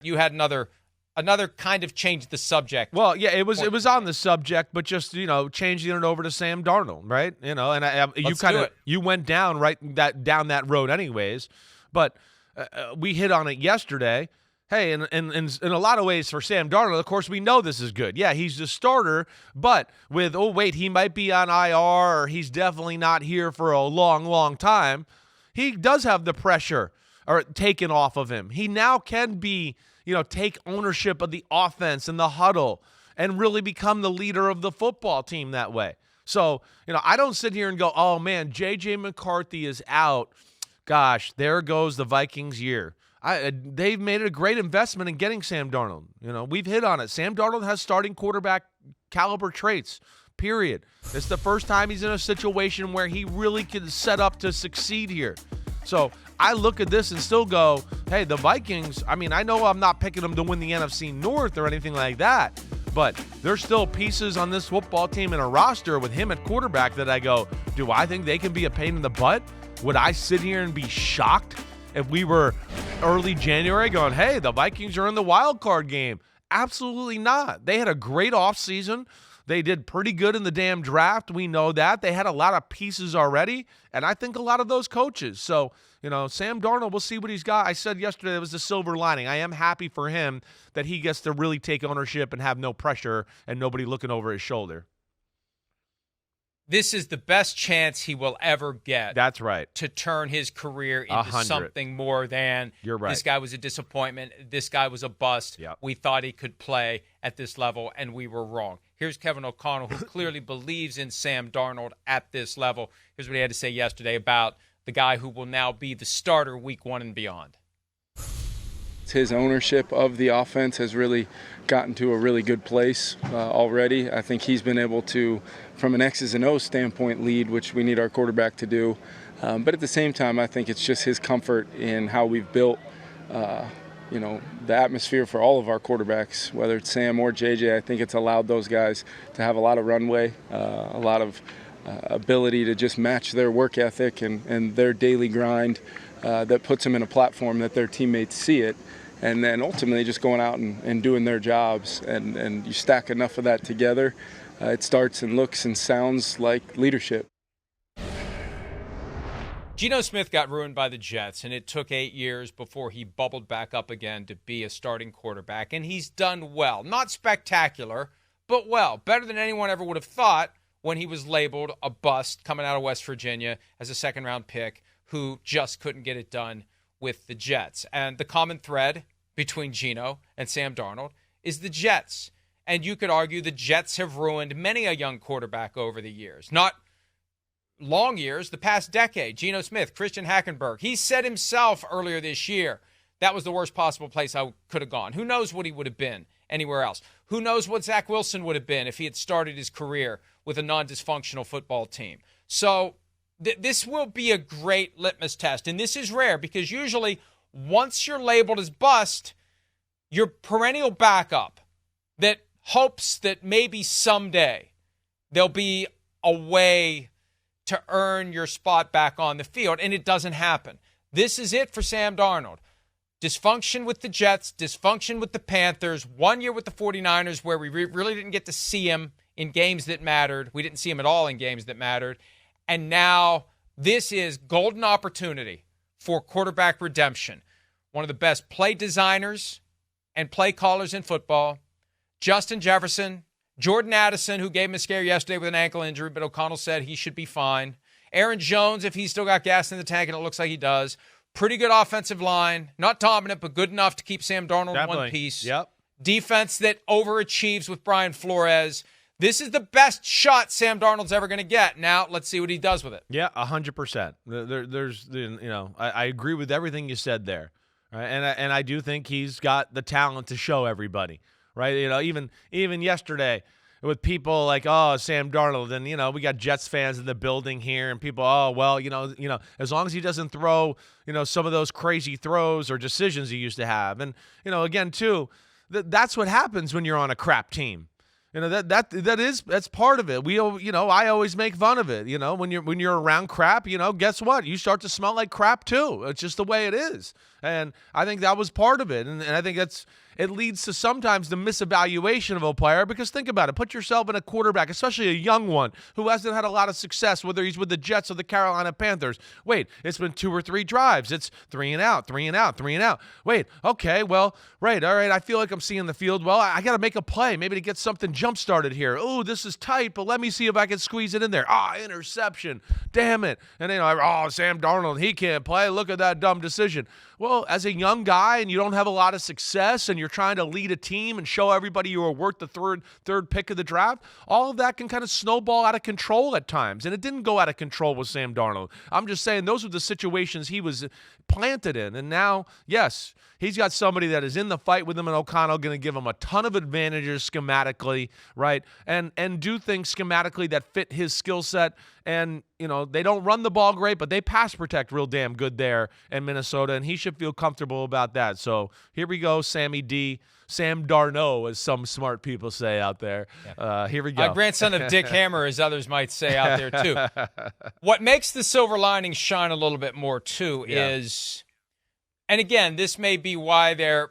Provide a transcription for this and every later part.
You had another kind of change the subject. Well, yeah, it was on the subject, but just changing it over to Sam Darnold, right? And you went down down that road anyways, but we hit on it yesterday. Hey, in a lot of ways for Sam Darnold, of course, we know this is good. Yeah, he's the starter, but with, he might be on IR or he's definitely not here for a long, long time, he does have the pressure taken off of him. He now can be, take ownership of the offense and the huddle and really become the leader of the football team that way. So, I don't sit here and go, oh, man, J.J. McCarthy is out. Gosh, there goes the Vikings year. They've made a great investment in getting Sam Darnold. We've hit on it. Sam Darnold has starting quarterback caliber traits, period. It's the first time he's in a situation where he really can set up to succeed here. So I look at this and still go, hey, the Vikings, I know I'm not picking them to win the NFC North or anything like that, but there's still pieces on this football team and a roster with him at quarterback that I go, do I think they can be a pain in the butt? Would I sit here and be shocked if we were early January going, hey, the Vikings are in the wild card game? Absolutely not. They had a great offseason. They did pretty good in the damn draft. We know that. They had a lot of pieces already, and I think a lot of those coaches. So, Sam Darnold, we'll see what he's got. I said yesterday it was the silver lining. I am happy for him that he gets to really take ownership and have no pressure and nobody looking over his shoulder. This is the best chance he will ever get. That's right. To turn his career into 100. Something more than, you're right, this guy was a disappointment, this guy was a bust. Yep. We thought he could play at this level, and we were wrong. Here's Kevin O'Connell, who clearly believes in Sam Darnold at this level. Here's what he had to say yesterday about the guy who will now be the starter week 1 and beyond. His ownership of the offense has really gotten to a really good place already. I think he's been able to, from an X's and O's standpoint, lead, which we need our quarterback to do. But at the same time, I think it's just his comfort in how we've built, the atmosphere for all of our quarterbacks, whether it's Sam or JJ. I think it's allowed those guys to have a lot of runway, a lot of ability to just match their work ethic and their daily grind that puts them in a platform that their teammates see it. And then ultimately just going out and doing their jobs. And you stack enough of that together, it starts and looks and sounds like leadership. Geno Smith got ruined by the Jets, and it took 8 years before he bubbled back up again to be a starting quarterback. And he's done well. Not spectacular, but well. Better than anyone ever would have thought when he was labeled a bust coming out of West Virginia as a second-round pick who just couldn't get it done with the Jets. And the common thread between Geno and Sam Darnold is the Jets. And you could argue the Jets have ruined many a young quarterback over the years. Not long years, the past decade. Geno Smith, Christian Hackenberg. He said himself earlier this year, that was the worst possible place I could have gone. Who knows what he would have been anywhere else? Who knows what Zach Wilson would have been if he had started his career with a non-dysfunctional football team? So this will be a great litmus test. And this is rare because usually once you're labeled as bust, your perennial backup that hopes that maybe someday there'll be a way to earn your spot back on the field, and it doesn't happen. This is it for Sam Darnold. Dysfunction with the Jets, dysfunction with the Panthers, 1 year with the 49ers where we really didn't get to see him in games that mattered. We didn't see him at all in games that mattered. And now this is golden opportunity for quarterback redemption. One of the best play designers and play callers in football, Justin Jefferson, Jordan Addison, who gave him a scare yesterday with an ankle injury, but O'Connell said he should be fine. Aaron Jones, if he's still got gas in the tank, and it looks like he does. Pretty good offensive line. Not dominant, but good enough to keep Sam Darnold in one piece. Yep. Defense that overachieves with Brian Flores. This is the best shot Sam Darnold's ever going to get. Now, let's see what he does with it. Yeah, 100%. I agree with everything you said there. Right? And I do think he's got the talent to show everybody, right? Even yesterday with people like, oh, Sam Darnold, and we got Jets fans in the building here, and people, oh, well, as long as he doesn't throw, some of those crazy throws or decisions he used to have, and again too, that's what happens when you're on a crap team. That's part of it. I always make fun of it. When you're around crap, guess what? You start to smell like crap too. It's just the way it is. And I think that was part of it. And I think it leads to sometimes the misevaluation of a player, because think about it. Put yourself in a quarterback, especially a young one who hasn't had a lot of success, whether he's with the Jets or the Carolina Panthers. Wait, it's been 2 or 3 drives. It's 3 and out, 3 and out, 3 and out. Wait, okay, well, right, all right, I feel like I'm seeing the field. Well, I got to make a play, maybe to get something jump-started here. Oh, this is tight, but let me see if I can squeeze it in there. Interception. Damn it. And then, Sam Darnold, he can't play. Look at that dumb decision. Well, as a young guy and you don't have a lot of success and you're trying to lead a team and show everybody you are worth the third pick of the draft, all of that can kind of snowball out of control at times. And it didn't go out of control with Sam Darnold. I'm just saying those were the situations he was planted in. And now, yes, he's got somebody that is in the fight with him and O'Connell, going to give him a ton of advantages schematically, right? And do things schematically that fit his skill set. And, they don't run the ball great, but they pass protect real damn good there in Minnesota, and he should feel comfortable about that. So here we go, Sammy D. Sam Darnold, as some smart people say out there. Yeah. Here we go. Grandson of Dick Hammer, as others might say out there, too. What makes the silver lining shine a little bit more, too, is, and again, this may be why they're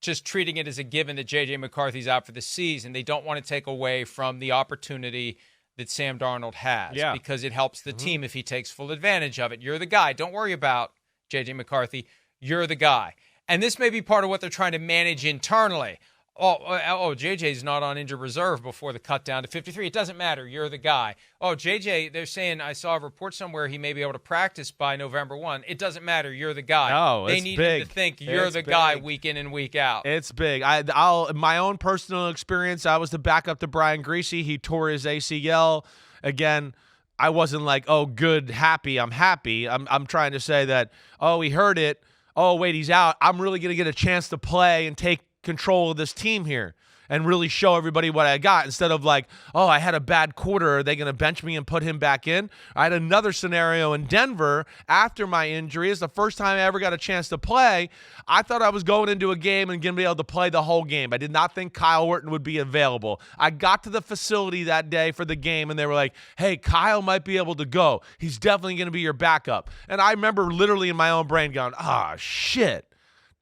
just treating it as a given that J.J. McCarthy's out for the season. They don't want to take away from the opportunity that Sam Darnold has, because it helps the team if he takes full advantage of it. You're the guy. Don't worry about J.J. McCarthy. You're the guy. And this may be part of what they're trying to manage internally. JJ's not on injured reserve before the cut down to 53. It doesn't matter. You're the guy. JJ, they're saying, I saw a report somewhere he may be able to practice by November 1. It doesn't matter. You're the guy. No, they need him to think you're the guy week in and week out. It's big. My own personal experience, I was the backup to Brian Griese. He tore his ACL. Again, I wasn't like, good, happy. I'm happy. I'm trying to say that, he hurt it. Oh, wait, he's out. I'm really going to get a chance to play and take control of this team here and really show everybody what I got, instead of like, I had a bad quarter. Are they going to bench me and put him back in? I had another scenario in Denver after my injury. It's the first time I ever got a chance to play. I thought I was going into a game and going to be able to play the whole game. I did not think Kyle Orton would be available. I got to the facility that day for the game, and they were like, hey, Kyle might be able to go. He's definitely going to be your backup. And I remember literally in my own brain going, shit.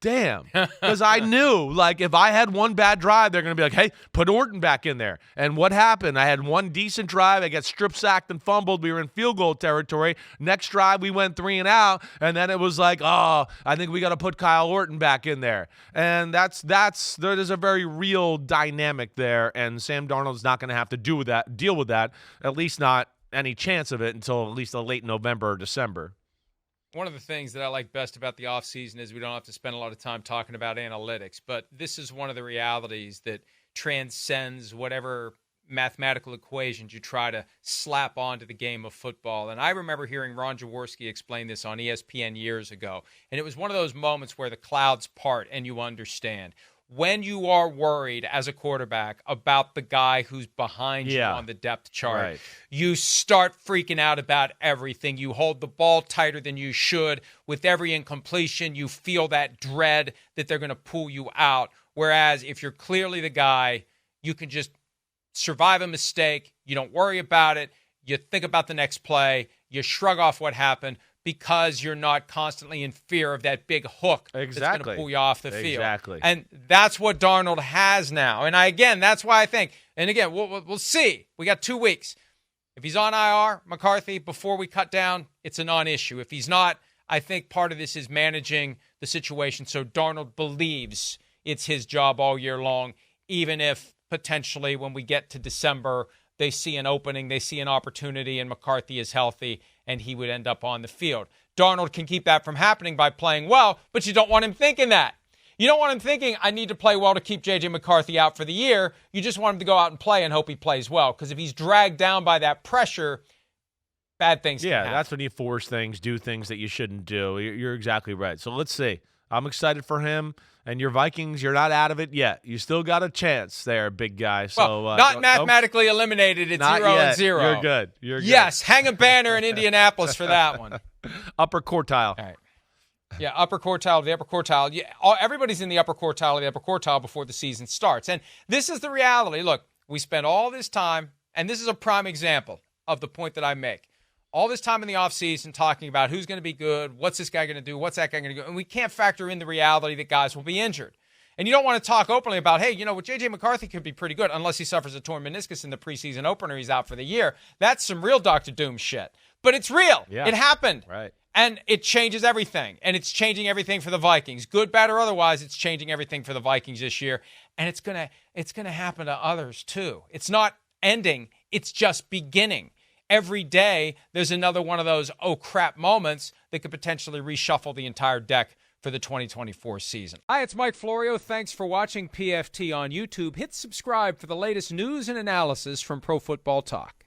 Damn, because I knew, like, if I had one bad drive, they're going to be like, hey, put Orton back in there. And what happened? I had one decent drive. I got strip sacked and fumbled. We were in field goal territory. Next drive, we went 3 and out. And then it was like, I think we got to put Kyle Orton back in there. And there's a very real dynamic there. And Sam Darnold's not going to have to deal with that, at least not any chance of it until at least late November or December. One of the things that I like best about the offseason is we don't have to spend a lot of time talking about analytics, but this is one of the realities that transcends whatever mathematical equations you try to slap onto the game of football. And I remember hearing Ron Jaworski explain this on ESPN years ago, and it was one of those moments where the clouds part and you understand. When you are worried as a quarterback about the guy who's behind you on the depth chart, you start freaking out about everything. You hold the ball tighter than you should. With every incompletion, you feel that dread that they're going to pull you out. Whereas if you're clearly the guy, you can just survive a mistake. You don't worry about it. You think about the next play. You shrug off what happened, because you're not constantly in fear of that big hook that's going to pull you off the field. Exactly. And that's what Darnold has now. And that's why I think, and again, we'll see. We got 2 weeks. If he's on IR, McCarthy, before we cut down, it's a non-issue. If he's not, I think part of this is managing the situation so Darnold believes it's his job all year long, even if potentially when we get to December, they see an opening, they see an opportunity, and McCarthy is healthy, and he would end up on the field. Darnold can keep that from happening by playing well, but you don't want him thinking that. You don't want him thinking, I need to play well to keep J.J. McCarthy out for the year. You just want him to go out and play and hope he plays well, because if he's dragged down by that pressure, bad things can happen. Yeah, that's when you force things, do things that you shouldn't do. You're exactly right. So let's see. I'm excited for him. And your Vikings, you're not out of it yet. You still got a chance there, big guy. So not mathematically eliminated. It's 0-0. You're good. Yes, hang a banner in Indianapolis for that one. Upper quartile. All right. Yeah, upper quartile, the upper quartile. Yeah, everybody's in the upper quartile of the upper quartile before the season starts. And this is the reality. Look, we spent all this time, and this is a prime example of the point that I make. all this time in the offseason talking about who's going to be good, what's this guy going to do, what's that guy going to do, and we can't factor in the reality that guys will be injured. And you don't want to talk openly about, hey, well, J.J. McCarthy could be pretty good unless he suffers a torn meniscus in the preseason opener. He's out for the year. That's some real Dr. Doom shit. But it's real. Yeah. It happened. Right. And it changes everything. And it's changing everything for the Vikings. Good, bad, or otherwise, it's changing everything for the Vikings this year. And it's gonna happen to others too. It's not ending. It's just beginning. Every day, there's another one of those oh crap moments that could potentially reshuffle the entire deck for the 2024 season. Hi, it's Mike Florio. Thanks for watching PFT on YouTube. Hit subscribe for the latest news and analysis from Pro Football Talk.